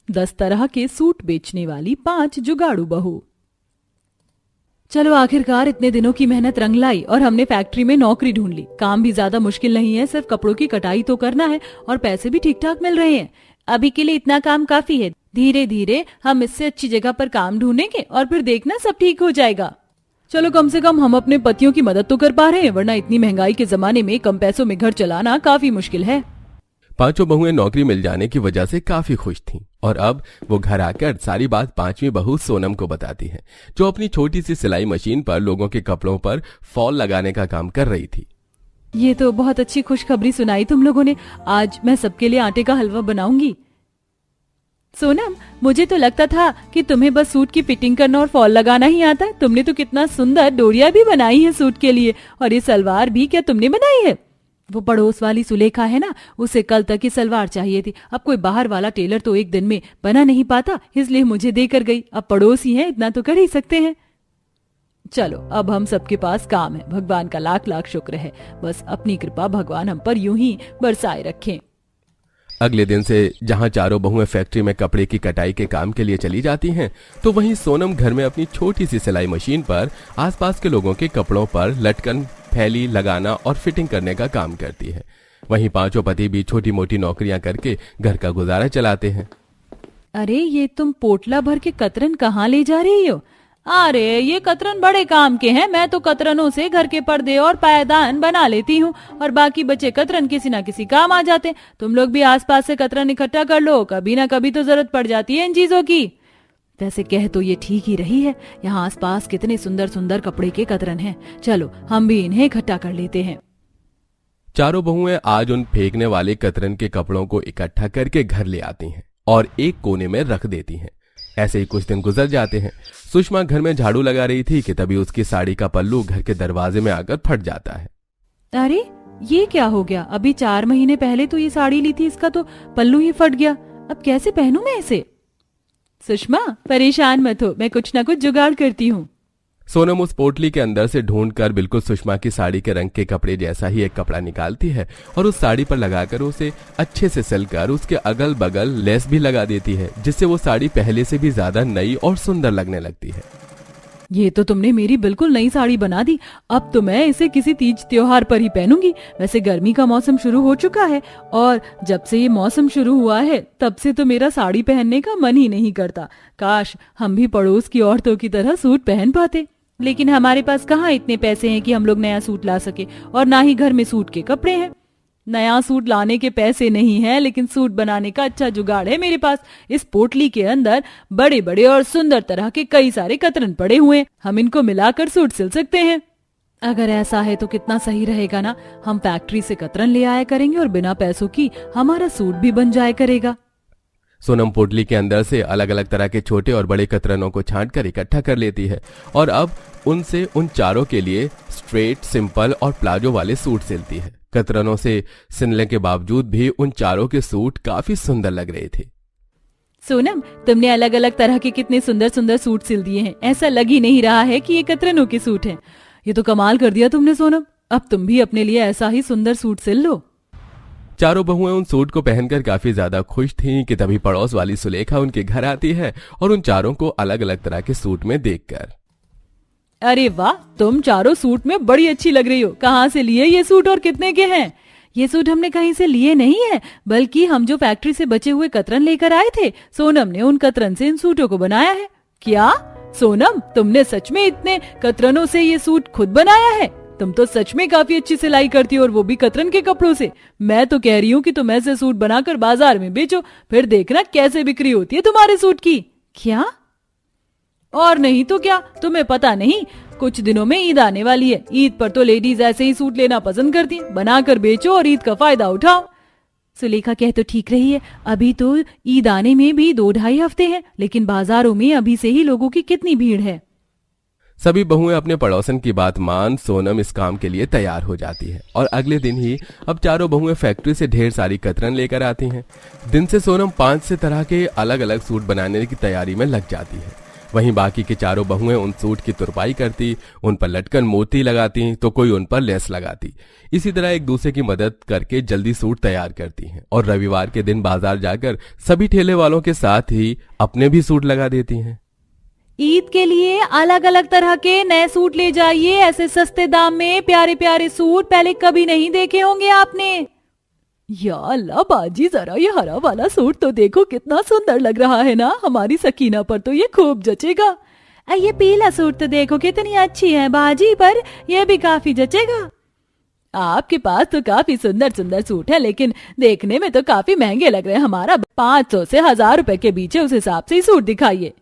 10 तरह के सूट बेचने वाली 5 जुगाड़ू बहू। चलो आखिरकार इतने दिनों की मेहनत रंग लाई और हमने फैक्ट्री में नौकरी ढूंढ ली। काम भी ज्यादा मुश्किल नहीं है, सिर्फ कपड़ों की कटाई तो करना है और पैसे भी ठीक ठाक मिल रहे हैं। अभी के लिए इतना काम काफी है, धीरे धीरे हम इससे अच्छी जगह पर काम ढूंढेंगे और फिर देखना सब ठीक हो जाएगा। चलो कम से कम हम अपने पतियों की मदद तो कर पा रहे हैं, वरना इतनी महंगाई के जमाने में कम पैसों में घर चलाना काफी मुश्किल है। पांचों बहुएं नौकरी मिल जाने की वजह से काफी खुश थीं और अब वो घर आकर सारी बात पांचवी बहू सोनम को बताती है, जो अपनी छोटी सी सिलाई मशीन पर लोगों के कपड़ों पर फॉल लगाने का काम कर रही थी। ये तो बहुत अच्छी खुशखबरी सुनाई तुम लोगों ने। आज मैं सबके लिए आटे का हलवा बनाऊंगी। सोनम, मुझे तो लगता था कि तुम्हें बस सूट की फिटिंग करना और फॉल लगाना ही आता है। तुमने तो कितना सुंदर डोरिया भी बनाई है सूट के लिए, और ये सलवार भी क्या तुमने बनाई है? वो पड़ोस वाली सुलेखा है ना, उसे कल तक की सलवार चाहिए थी। अब कोई बाहर वाला टेलर तो एक दिन में बना नहीं पाता, इसलिए मुझे देकर गई। अब पड़ोसी है, इतना तो कर ही सकते हैं। चलो अब हम सबके पास काम है, भगवान का लाख लाख शुक्र है। बस अपनी कृपा भगवान हम पर यूं ही बरसाए रखें। अगले दिन से जहां चारों बहुएं फैक्ट्री में कपड़े की कटाई के काम के लिए चली जाती हैं, तो वहीं सोनम घर में अपनी छोटी सी सिलाई मशीन पर आसपास के लोगों के कपड़ों पर लटकन, फैली लगाना और फिटिंग करने का काम करती है। वहीं पांचों पति भी छोटी मोटी नौकरियां करके घर का गुजारा चलाते हैं। अरे ये तुम पोटला भर के कतरन कहाँ ले जा रही हो? अरे ये कतरन बड़े काम के हैं। मैं तो कतरनों से घर के पर्दे और पायदान बना लेती हूँ और बाकी बचे कतरन किसी ना किसी काम आ जाते हैं। तुम लोग भी आसपास से कतरन इकट्ठा कर लो, कभी ना कभी तो जरूरत पड़ जाती है इन चीजों की। वैसे कह तो ये ठीक ही रही है, यहाँ आसपास कितने सुंदर सुंदर कपड़े के कतरन हैं। चलो हम भी इन्हें इकट्ठा कर लेते हैं। चारों बहुएं आज उन फेंकने वाले कतरन के कपड़ों को इकट्ठा करके घर ले आती हैं और एक कोने में रख देती हैं। ऐसे ही कुछ दिन गुजर जाते हैं। सुषमा घर में झाड़ू लगा रही थी कि तभी उसकी साड़ी का पल्लू घर के दरवाजे में आकर फट जाता है। अरे ये क्या हो गया? अभी 4 महीने पहले तो ये साड़ी ली थी, इसका तो पल्लू ही फट गया। अब कैसे पहनूं मैं इसे? सुषमा परेशान मत हो, मैं कुछ ना कुछ जुगाड़ करती हूँ। सोनम उस पोटली के अंदर से ढूंढकर बिल्कुल सुषमा की साड़ी के रंग के कपड़े जैसा ही एक कपड़ा निकालती है और उस साड़ी पर लगाकर उसे अच्छे से सिलकर उसके अगल बगल लेस भी लगा देती है, जिससे वो साड़ी पहले से भी ज्यादा नई और सुंदर लगने लगती है। ये तो तुमने मेरी बिल्कुल नई साड़ी बना दी। अब तो मैं इसे किसी तीज त्योहार पर ही पहनूंगी। वैसे गर्मी का मौसम शुरू हो चुका है और जब से ये मौसम शुरू हुआ है तब से तो मेरा साड़ी पहनने का मन ही नहीं करता। काश हम भी पड़ोस की औरतों की तरह सूट पहन पाते, लेकिन हमारे पास कहाँ इतने पैसे हैं कि हम लोग नया सूट ला सके, और ना ही घर में सूट के कपड़े हैं। नया सूट लाने के पैसे नहीं है, लेकिन सूट बनाने का अच्छा जुगाड़ है मेरे पास। इस पोटली के अंदर बड़े बड़े और सुंदर तरह के कई सारे कतरन पड़े हुए हैं, हम इनको मिलाकर सूट सिल सकते हैं। अगर ऐसा है तो कितना सही रहेगा ना। हम फैक्ट्री से कतरन ले आया करेंगे और बिना पैसों की हमारा सूट भी बन जाया करेगा। सोनम पोटली के अंदर से अलग अलग तरह के छोटे और बड़े कतरनों को छांटकर इकट्ठा कर लेती है और अब उनसे उन चारों के लिए स्ट्रेट, सिंपल और प्लाजो वाले सूट सिलती है। कतरनों से सिलने के बावजूद भी उन चारों के सूट काफी सुंदर लग रहे थे। सोनम, तुमने अलग अलग तरह के कितने सुंदर सुंदर सूट सिल दिए हैं। ऐसा लग ही नहीं रहा है कि ये कतरनों के सूट हैं। ये तो कमाल कर दिया तुमने सोनम। अब तुम भी अपने लिए ऐसा ही सुंदर सूट सिल लो। चारों बहुएं उन सूट को पहनकर काफी ज्यादा खुश थीं कि तभी पड़ोस वाली सुलेखा उनके घर आती है और उन चारों को अलग अलग तरह के सूट में देखकर, अरे वाह, तुम चारों सूट में बड़ी अच्छी लग रही हो। कहाँ से लिए ये सूट और कितने के हैं? ये सूट हमने कहीं से लिए नहीं है, बल्कि हम जो फैक्ट्री से बचे हुए कतरन लेकर आए थे, सोनम ने उन कतरन से इन सूटों को बनाया है। क्या सोनम, तुमने सच में इतने कतरनों से ये सूट खुद बनाया है? तुम तो सच में काफी अच्छी सिलाई करती हो, और वो भी कतरन के कपड़ों से। मैं तो कह रही हूँ कि तुम ऐसे सूट बनाकर बाजार में बेचो, फिर देखना कैसे बिक्री होती है तुम्हारे सूट की। क्या? और नहीं तो क्या, तुम्हें पता नहीं, कुछ दिनों में ईद आने वाली है। ईद पर तो लेडीज ऐसे ही सूट लेना पसंद करती हैं। बनाकर बेचो और ईद का फायदा उठाओ। सुलेखा कह तो ठीक रही है, अभी तो ईद आने में भी 2-2.5 हफ्ते हैं, लेकिन बाजारों में अभी से ही लोगों की कितनी भीड़ है। सभी बहुएं अपने पड़ोसन की बात मान सोनम इस काम के लिए तैयार हो जाती है और अगले दिन ही अब चारों बहुएं फैक्ट्री से ढेर सारी कतरन लेकर आती हैं। दिन से सोनम 5 से तरह के अलग अलग सूट बनाने की तैयारी में लग जाती है। वहीं बाकी की चारों बहुएं उन सूट की तुरपाई करती, उन पर लटकन मोती लगाती तो कोई उन पर लेस लगाती। इसी तरह एक दूसरे की मदद करके जल्दी सूट तैयार करती हैं और रविवार के दिन बाजार जाकर सभी ठेले वालों के साथ ही अपने भी सूट लगा देती हैं। ईद के लिए अलग अलग तरह के नए सूट ले जाइए, ऐसे सस्ते दाम में प्यारे प्यारे सूट पहले कभी नहीं देखे होंगे आपने। या अल्लाह बाजी, जरा ये हरा वाला सूट तो देखो कितना सुंदर लग रहा है ना, हमारी सकीना पर तो ये खूब जचेगा। ये पीला सूट तो देखो कितनी अच्छी है बाजी, पर यह भी काफी जचेगा। आपके पास तो काफी सुंदर सुंदर सूट है, लेकिन देखने में तो काफी महंगे लग रहे हैं। हमारा 500 से 1000 रुपए के बीच है, उस हिसाब से ही सूट दिखाइए।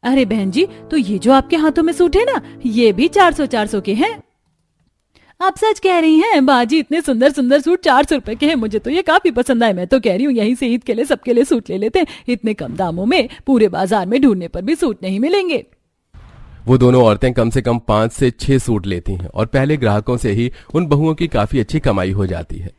अरे बहन जी, तो ये जो आपके हाथों में सूट है ना, ये भी 400-400 के हैं। आप सच कह रही हैं बाजी, इतने सुंदर सुंदर सूट 400 रुपए के हैं। मुझे तो ये काफी पसंद आए। मैं तो कह रही हूँ यहीं से ईद के लिए सबके लिए सूट ले लेते हैं। इतने कम दामों में पूरे बाजार में ढूंढने पर भी सूट नहीं मिलेंगे। वो दोनों औरतें कम से कम 5 से 6 सूट लेती हैं और पहले ग्राहकों से ही उन बहुओं की काफी अच्छी कमाई हो जाती है।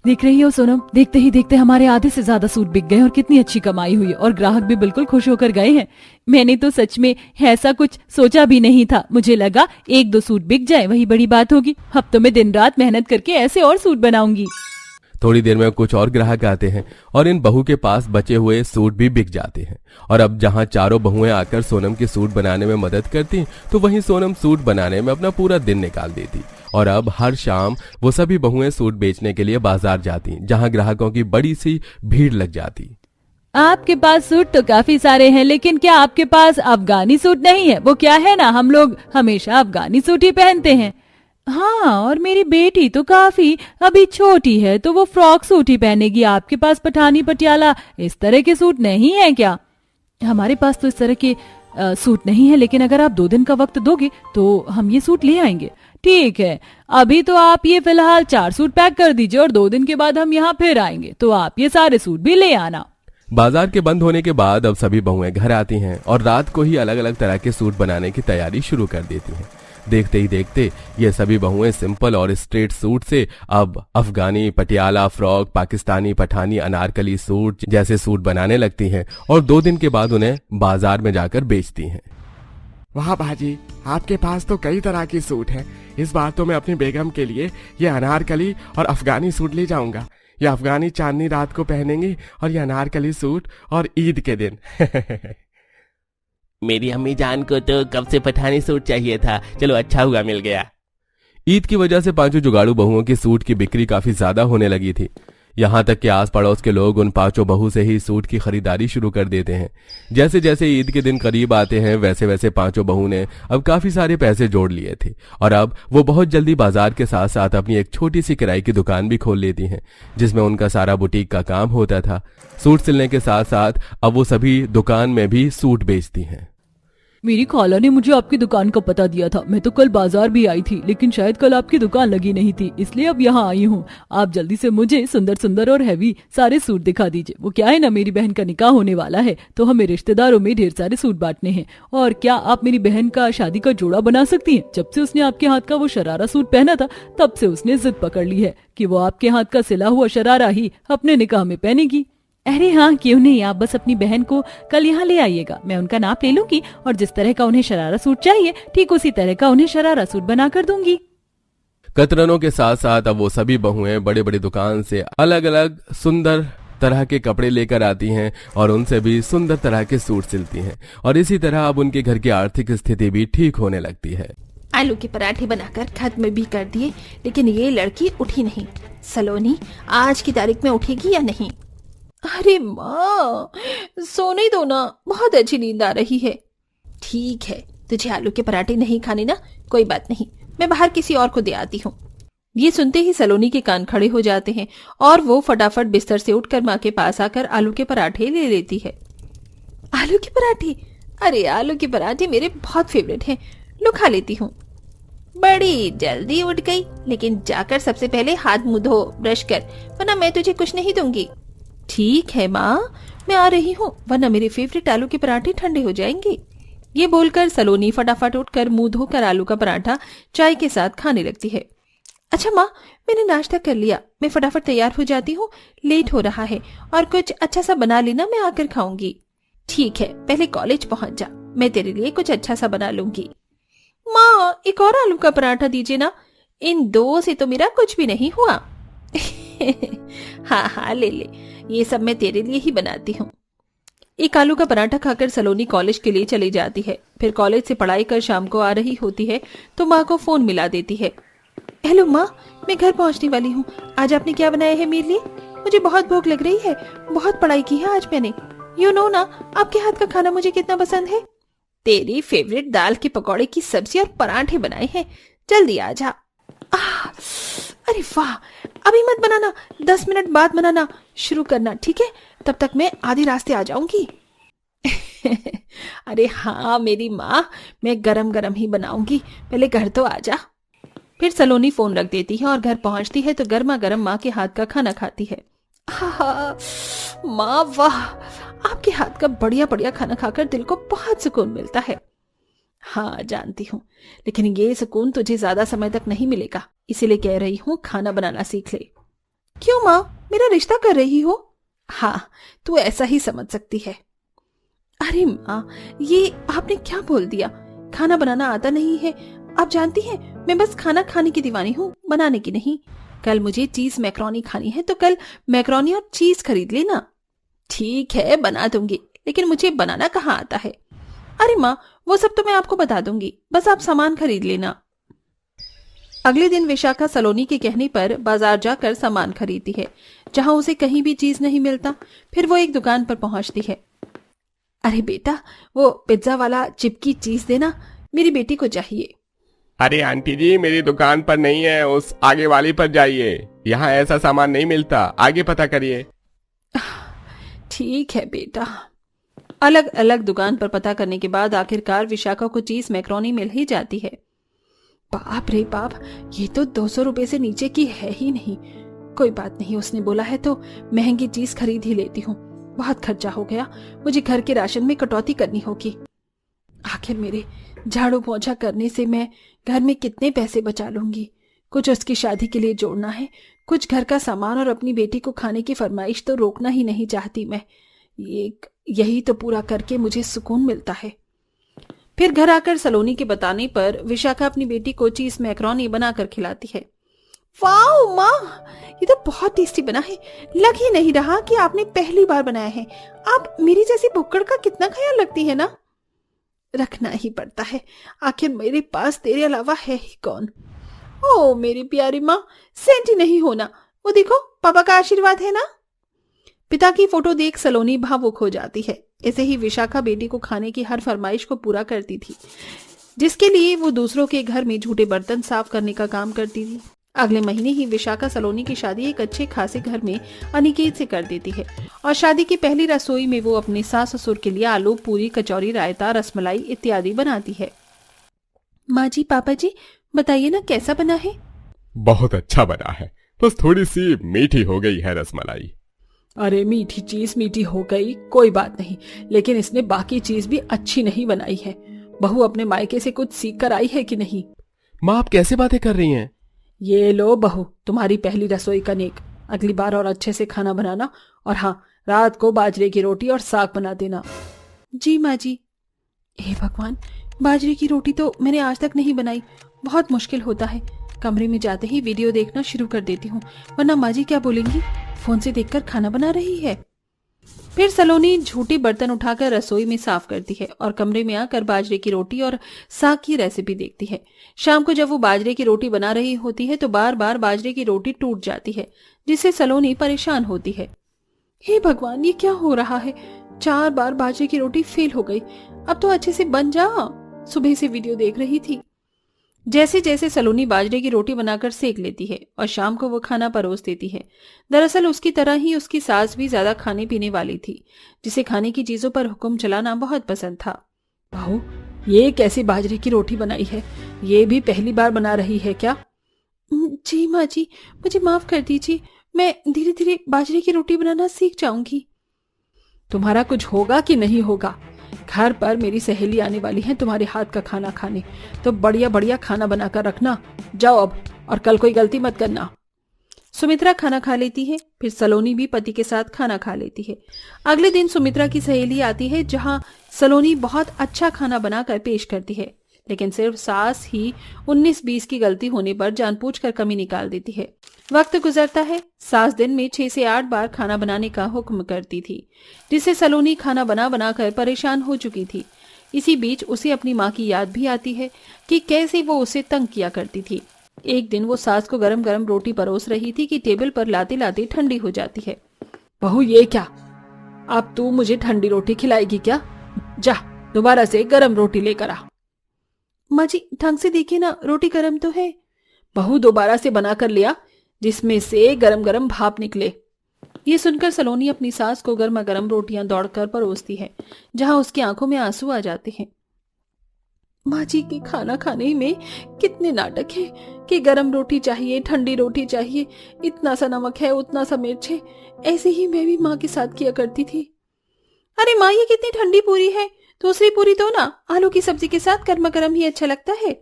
देख रही हो सोनम, देखते ही देखते हमारे आधे से ज्यादा सूट बिक गए और कितनी अच्छी कमाई हुई और ग्राहक भी बिल्कुल खुश होकर गए हैं। मैंने तो सच में ऐसा कुछ सोचा भी नहीं था। मुझे लगा 1-2 सूट बिक जाए वही बड़ी बात होगी। अब तो मैं दिन रात मेहनत करके ऐसे और सूट बनाऊंगी। थोड़ी देर में कुछ और ग्राहक आते हैं और इन बहू के पास बचे हुए सूट भी बिक जाते हैं। और अब जहां चारों बहुएं आकर सोनम के सूट बनाने में मदद करती, तो वहीं सोनम सूट बनाने में अपना पूरा दिन निकाल देती। और अब हर शाम वो सभी बहुएं सूट बेचने के लिए बाजार जाती, जहां ग्राहकों की बड़ी सी भीड़ लग जाती। आपके पास सूट तो काफी सारे हैं, लेकिन क्या आपके पास अफगानी सूट नहीं है? वो क्या है ना, हम लोग हमेशा अफगानी सूट ही पहनते हैं। हाँ, और मेरी बेटी तो काफी अभी छोटी है, तो वो फ्रॉक सूट ही पहनेगी। आपके पास पठानी पटियाला इस तरह के सूट नहीं है क्या? हमारे पास तो इस तरह के सूट नहीं है, लेकिन अगर आप 2 दिन का वक्त दोगे तो हम ये सूट ले आएंगे। ठीक है, अभी तो आप ये फिलहाल 4 सूट पैक कर दीजिए और 2 दिन के बाद हम यहाँ फिर आएंगे, तो आप ये सारे सूट भी ले आना। बाजार के बंद होने के बाद अब सभी बहुएं घर आती हैं और रात को ही अलग अलग तरह के सूट बनाने की तैयारी शुरू कर देती हैं। देखते ही देखते ये सभी बहुएं सिंपल और स्ट्रेट सूट से अब अफगानी, पटियाला, फ्रॉक, पाकिस्तानी, पठानी, अनारकली सूट जैसे सूट बनाने लगती हैं और 2 दिन के बाद उन्हें बाजार में जाकर बेचती हैं। वाह बाजी, आपके पास तो कई तरह की सूट हैं। इस बार तो मैं अपनी बेगम के लिए ये अनारकली और अफगानी सूट ले जाऊंगा। ये अफगानी चांदनी रात को पहनेंगी और ये अनारकली सूट और ईद के दिन। मेरी अम्मी जान को तो कब से पठानी सूट चाहिए था, चलो अच्छा हुआ मिल गया। ईद की वजह से 5 जुगाड़ू बहुओं की सूट की बिक्री काफी ज्यादा होने लगी थी। यहाँ तक कि आस पड़ोस के लोग उन 5 बहू से ही सूट की खरीदारी शुरू कर देते हैं। जैसे जैसे ईद के दिन करीब आते हैं, वैसे वैसे 5 बहू ने अब काफी सारे पैसे जोड़ लिए थे और अब वो बहुत जल्दी बाजार के साथ साथ अपनी एक छोटी सी किराए की दुकान भी खोल लेती हैं, जिसमें उनका सारा बुटीक का काम होता था। सूट सिलने के साथ साथ अब वो सभी दुकान में भी सूट बेचती हैं। मेरी खाला ने मुझे आपकी दुकान का पता दिया था। मैं तो कल बाजार भी आई थी, लेकिन शायद कल आपकी दुकान लगी नहीं थी, इसलिए अब यहाँ आई हूँ। आप जल्दी से मुझे सुंदर सुंदर और हैवी सारे सूट दिखा दीजिए। वो क्या है ना, मेरी बहन का निकाह होने वाला है, तो हमें रिश्तेदारों में ढेर सारे सूट बांटने हैं। और क्या आप मेरी बहन का शादी का जोड़ा बना सकती हैं? जब से उसने आपके हाथ का वो शरारा सूट पहना था, तब से उसने जिद पकड़ ली है कि वो आपके हाथ का सिला हुआ शरारा ही अपने निकाह में पहनेगी। अरे हाँ, क्यों नहीं, आप बस अपनी बहन को कल यहाँ ले आइएगा। मैं उनका नाप ले लूंगी और जिस तरह का उन्हें शरारा सूट चाहिए, ठीक उसी तरह का उन्हें शरारा सूट बना कर दूंगी। कतरनों के साथ साथ अब वो सभी बहुएं बड़े बड़े दुकान से अलग अलग सुंदर तरह के कपड़े लेकर आती हैं और उनसे भी सुंदर तरह के सूट सिलती हैं और इसी तरह अब उनके घर की आर्थिक स्थिति भी ठीक होने लगती है। आलू के पराठे बनाकर खत्म भी कर दिए, लेकिन ये लड़की उठी नहीं। सलोनी आज की तारीख में उठेगी या नहीं? अरे माँ, सोने दो ना, बहुत अच्छी नींद आ रही है। ठीक है, तुझे आलू के पराठे नहीं खाने ना, कोई बात नहीं, मैं बाहर किसी और को दे आती हूँ। ये सुनते ही सलोनी के कान खड़े हो जाते हैं और वो फटाफट बिस्तर से उठकर माँ के पास आकर आलू के पराठे ले लेती है। आलू के पराठे? अरे आलू के पराठे मेरे बहुत फेवरेट हैं, लो खा लेती हूँ। बड़ी जल्दी उठ गई, लेकिन जाकर सबसे पहले हाथ मुंह धो, ब्रश कर, वरना मैं तुझे कुछ नहीं दूंगी। ठीक है माँ, मैं आ रही हूँ, वरना मेरे फेवरेट आलू के पराठे ठंडे हो जाएंगे। ये बोलकर सलोनी फटाफट उठकर मुंह धोकर आलू का पराठा चाय के साथ खाने लगती है। अच्छा माँ, मैंने नाश्ता कर लिया, मैं फटाफट तैयार हो जाती हूँ, लेट हो रहा है, और कुछ अच्छा सा बना लेना, मैं आकर खाऊंगी। ठीक है, पहले कॉलेज पहुंच जा, मैं तेरे लिए कुछ अच्छा सा बना लूंगी। माँ, एक और आलू का पराठा दीजिए ना, इन दो से तो मेरा कुछ भी नहीं हुआ। हाँ हाँ, ले ले, ये सब मैं तेरे लिए ही बनाती हूँ। एक आलू का पराठा खाकर सलोनी कॉलेज के लिए चली जाती है। फिर कॉलेज से पढ़ाई कर शाम को आ रही होती है तो माँ को फोन मिला देती है। हेलो माँ, मैं घर पहुँचने वाली हूँ। आज आपने क्या बनाया है मेरे लिए? मुझे बहुत भूख लग रही है, बहुत पढ़ाई की है आज मैंने। यू नो ना, आपके हाथ का खाना मुझे कितना पसंद है। तेरी फेवरेट दाल के पकौड़े की सब्जी और पराठे बनाए हैं, जल्दी आ जा। अरे वाह, अभी मत बनाना, 10 मिनट बाद बनाना शुरू करना, ठीक है? तब तक मैं आधे रास्ते आ जाऊंगी। अरे हाँ मेरी माँ, मैं गरम गरम ही बनाऊंगी, पहले घर तो आ जा। फिर सलोनी फोन रख देती है और घर पहुंचती है तो गर्मा गर्म माँ के हाथ का खाना खाती है। माँ वाह, आपके हाथ का बढ़िया बढ़िया खाना खाकर दिल को बहुत सुकून मिलता है। हाँ जानती हूँ, लेकिन ये सुकून तुझे ज्यादा समय तक नहीं मिलेगा, इसीलिए कह रही हूँ खाना बनाना सीख ले। क्यों माँ, मेरा रिश्ता कर रही हो? हाँ, तू ऐसा ही समझ सकती है। अरे माँ, ये आपने क्या बोल दिया? खाना बनाना आता नहीं है? आप जानती हैं मैं बस खाना खाने की दीवानी हूँ, बनाने की नहीं। कल मुझे चीज मैक्रोनी खानी है तो कल मैक्रोनी और चीज खरीद लेना। ठीक है, बना दूंगी, लेकिन मुझे बनाना कहाँ आता है? अरे माँ, वो सब तो मैं आपको बता दूंगी, बस आप सामान खरीद लेना। अगले दिन विशाखा सलोनी के कहने पर बाजार जाकर सामान खरीदती है, जहां उसे कहीं भी चीज नहीं मिलता। फिर वो एक दुकान पर पहुंचती है। अरे बेटा, वो पिज्जा वाला चिपकी चीज देना, मेरी बेटी को चाहिए। अरे आंटी जी, मेरी दुकान पर नहीं है, उस आगे वाली पर जाइए, यहाँ ऐसा सामान नहीं मिलता, आगे पता करिए। ठीक है बेटा। अलग अलग दुकान पर पता करने के बाद आखिरकार विशाखा को चीज मैक्रोनी मिल ही जाती है। बाप रे बाप, ये तो 200 रुपए से नीचे की है ही नहीं। कोई बात नहीं, उसने बोला है तो महंगी चीज खरीद ही लेती हूँ। बहुत खर्चा हो गया, मुझे घर के राशन में कटौती करनी होगी। आखिर मेरे झाड़ू पोंछा करने से मैं घर में कितने पैसे बचा लूंगी। कुछ उसकी शादी के लिए जोड़ना है, कुछ घर का सामान, और अपनी बेटी को खाने की फरमाइश तो रोकना ही नहीं चाहती मैं। यही तो पूरा करके मुझे सुकून मिलता है। फिर घर आकर सलोनी के बताने पर विशाखा अपनी बेटी को चीज मैक्रोनी बनाकर खिलाती है। वाओ माँ, ये तो बहुत टेस्टी बना है। लग ही नहीं रहा कि आपने पहली बार बनाया है। आप मेरी जैसी भुक्कड़ का कितना ख्याल रखती है ना। रखना ही पड़ता है, आखिर मेरे पास तेरे अलावा है ही कौन। ओ मेरी प्यारी माँ, सेंटी नहीं होना, वो देखो पापा का आशीर्वाद है ना। पिता की फोटो देख सलोनी भावुक हो जाती है। ऐसे ही विशाखा बेटी को खाने की हर फरमाइश को पूरा करती थी, जिसके लिए वो दूसरों के घर में झूठे बर्तन साफ करने का काम करती थी। अगले महीने ही विशाखा सलोनी की शादी एक अच्छे खासे घर में अनिकेत से कर देती है और शादी की पहली रसोई में वो अपने सास ससुर के लिए आलू पूरी, कचौरी, रायता, रसमलाई इत्यादि बनाती है। माँ जी, पापा जी, बताइए ना कैसा बना है? बहुत अच्छा बना है, बस थोड़ी सी मीठी हो गई है रसमलाई। अरे मीठी चीज मीठी हो गई, कोई बात नहीं, लेकिन इसने बाकी चीज भी अच्छी नहीं बनाई है। बहू अपने मायके से कुछ सीख कर आई है कि नहीं? माँ, आप कैसे बातें कर रही हैं? ये लो बहू, तुम्हारी पहली रसोई का नेक। अगली बार और अच्छे से खाना बनाना, और हाँ, रात को बाजरे की रोटी और साग बना देना। जी माँ जी। हे भगवान, बाजरे की रोटी तो मैंने आज तक नहीं बनाई, बहुत मुश्किल होता है। कमरे में जाते ही वीडियो देखना शुरू कर देती हूँ, वरना माँ जी क्या बोलेंगी, फोन से देखकर खाना बना रही है। फिर सलोनी झूठी बर्तन उठाकर रसोई में साफ करती है और कमरे में आकर बाजरे की रोटी और साग की रेसिपी देखती है। शाम को जब वो बाजरे की रोटी बना रही होती है तो बार बार बाजरे की रोटी टूट जाती है, जिससे सलोनी परेशान होती है। हे भगवान, ये क्या हो रहा है? 4 बार बाजरे की रोटी फेल हो गई, अब तो अच्छे से बन जा। सुबह से वीडियो देख रही थी। जैसे जैसे सलोनी बाजरे की रोटी बनाकर सेक लेती है और शाम को वो खाना परोस देती है। दरअसल उसकी तरह ही उसकी सास भी ज्यादा खाने पीने वाली थी, जिसे खाने की चीजों पर हुक्म चलाना बहुत पसंद था। बहू, ये कैसी बाजरे की रोटी बनाई है? ये भी पहली बार बना रही है क्या? जी माँ जी, मुझे माफ कर दीजिए, मैं धीरे धीरे बाजरे की रोटी बनाना सीख जाऊंगी। तुम्हारा कुछ होगा कि नहीं होगा? घर पर मेरी सहेली आने वाली है तुम्हारे हाथ का खाना खाने, तो बढ़िया बढ़िया खाना बनाकर रखना। जाओ अब, और कल कोई गलती मत करना। सुमित्रा खाना खा लेती है, फिर सलोनी भी पति के साथ खाना खा लेती है। अगले दिन सुमित्रा की सहेली आती है, जहां सलोनी बहुत अच्छा खाना बनाकर पेश करती है, लेकिन सिर्फ सास ही 19-20 की गलती होने पर जानबूझकर कमी निकाल देती है। वक्त गुजरता है। सास दिन में 6 से 8 बार खाना बनाने का हुक्म करती थी, जिससे सलोनी खाना बना बनाकर परेशान हो चुकी थी। इसी बीच उसे अपनी माँ की याद भी आती है कि कैसे वो उसे तंग किया करती थी। एक दिन वो सास को गरम गरम रोटी परोस रही थी कि टेबल पर लाते लाते ठंडी हो जाती है। बहू, ये क्या? अब तू मुझे ठंडी रोटी खिलाएगी क्या? जा दोबारा से गरम रोटी लेकर आ। माँ जी, ढंग से देखिए ना, रोटी गरम तो है। बहू, दोबारा से बना कर लिया, जिसमें से गरम गरम भाप निकले। ये सुनकर सलोनी अपनी सास को गर्मा गर्म रोटियां दौड़कर परोसती है, जहां उसकी आंखों में आंसू आ जाते हैं। माँ जी के खाना खाने में कितने नाटक है कि गरम रोटी चाहिए, ठंडी रोटी चाहिए, इतना सा नमक है, उतना सा मिर्च है। ऐसे ही मैं भी माँ के साथ किया करती थी। अरे माँ, ये कितनी ठंडी पूरी है, दूसरी पूरी दो ना, आलू की सब्जी के साथ गर्मा गर्म ही अच्छा लगता है।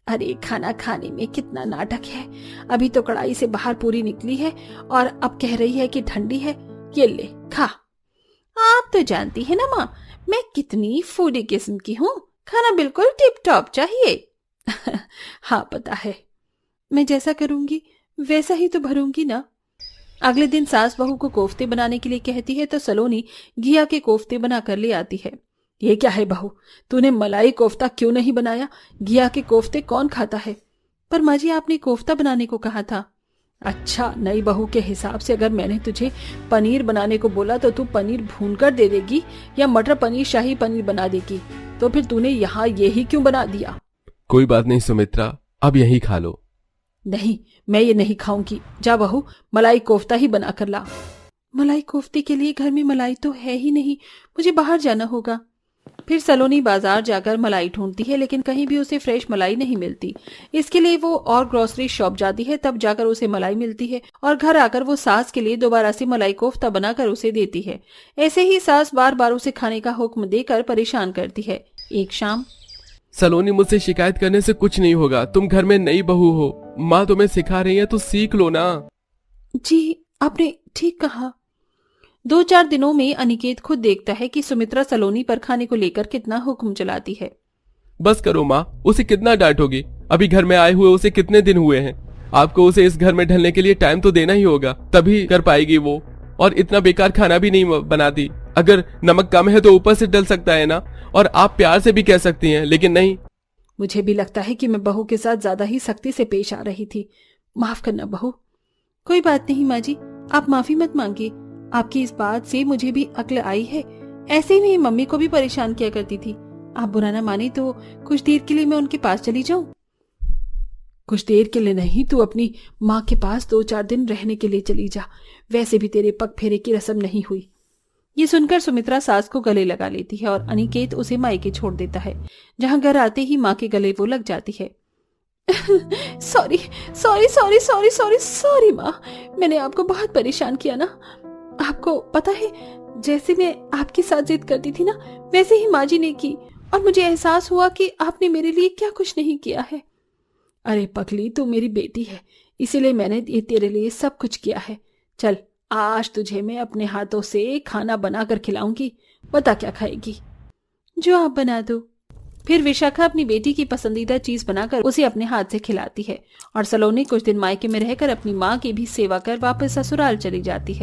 अरे खाना खाने में कितना नाटक है, अभी तो कढ़ाई से बाहर पूरी निकली है और अब कह रही है कि ठंडी है। ये ले खा। आप तो जानती है ना माँ, मैं कितनी फूडी किस्म की हूँ, खाना बिल्कुल टिप टॉप चाहिए। हाँ पता है, मैं जैसा करूंगी वैसा ही तो भरूंगी ना। अगले दिन सास बहू को कोफ्ते बनाने के लिए कहती है तो सलोनी घिया के कोफ्ते बनाकर ले आती है। ये क्या है बहू, तूने मलाई कोफ्ता क्यों नहीं बनाया? घिया के कोफ्ते कौन खाता है? पर माँ जी, आपने कोफ्ता बनाने को कहा था। अच्छा, नई बहू के हिसाब से अगर मैंने तुझे पनीर बनाने को बोला तो तू पनीर भूनकर दे देगी या मटर पनीर शाही पनीर बना देगी? तो फिर तूने यहाँ यही क्यों बना दिया? कोई बात नहीं सुमित्रा, अब यही खा लो। नहीं, मैं ये नहीं खाऊंगी। जा बहू, मलाई कोफ्ता ही बना कर ला। मलाई कोफ्ते के लिए घर में मलाई तो है ही नहीं, मुझे बाहर जाना होगा। फिर सलोनी बाजार जाकर मलाई ढूंढती है, लेकिन कहीं भी उसे फ्रेश मलाई नहीं मिलती। इसके लिए वो और ग्रोसरी शॉप जाती है, तब जाकर उसे मलाई मिलती है और घर आकर वो सास के लिए दोबारा से मलाई कोफ्ता बनाकर उसे देती है। ऐसे ही सास बार बार उसे खाने का हुक्म देकर परेशान करती है। एक शाम, सलोनी, मुझसे शिकायत करने से कुछ नहीं होगा, तुम घर में नई बहू हो, माँ तुम्हें सिखा रही है तो सीख लो ना। जी, आपने ठीक कहा। 2-4 दिनों में अनिकेत खुद देखता है कि सुमित्रा सलोनी पर खाने को लेकर कितना हुक्म चलाती है। बस करो माँ, उसे कितना डांटोगी? अभी घर में आए हुए उसे कितने दिन हुए हैं? आपको उसे इस घर में ढलने के लिए टाइम तो देना ही होगा, तभी कर पाएगी वो। और इतना बेकार खाना भी नहीं बनाती। अगर नमक कम है तो ऊपर से डल सकता है ना, और आप प्यार से भी कह सकती हैं, लेकिन नहीं। मुझे भी लगता है कि मैं बहू के साथ ज्यादा ही सख्ती से पेश आ रही थी। माफ करना बहू। कोई बात नहीं माँ जी, आप माफी मत मांगिए। आपकी इस बात से मुझे भी अक्ल आई है। ऐसे ही मेरी मम्मी को भी परेशान किया करती थी। आप बुरा ना माने तो कुछ देर के लिए मैं उनके पास चली जाऊं? कुछ देर के लिए नहीं, तू अपनी माँ के पास 2-4 दिन रहने के लिए चली जा। वैसे भी तेरे पग फेरे की रस्म नहीं हुई। ये सुनकर सुमित्रा सास को गले लगा लेती है और अनिकेत उसे मायके छोड़ देता है, जहां घर आते ही माँ के गले वो लग जाती है। Sorry sorry sorry sorry sorry sorry माँ, मैंने आपको बहुत परेशान किया ना। आपको पता है, जैसे मैं आपके साथ जिद करती थी ना, वैसे ही माँ जी ने की, और मुझे एहसास हुआ कि आपने मेरे लिए क्या कुछ नहीं किया है। अरे पगली, तू मेरी बेटी है, इसीलिए मैंने ये तेरे लिए सब कुछ किया है। चल, आज तुझे मैं अपने हाथों से खाना बनाकर खिलाऊंगी। बता क्या खाएगी? जो आप बना दो। फिर विशाखा अपनी बेटी की पसंदीदा चीज बनाकर उसे अपने हाथ से खिलाती है और सलोनी कुछ दिन मायके में रहकर अपनी माँ की भी सेवा कर वापस ससुराल चली जाती है।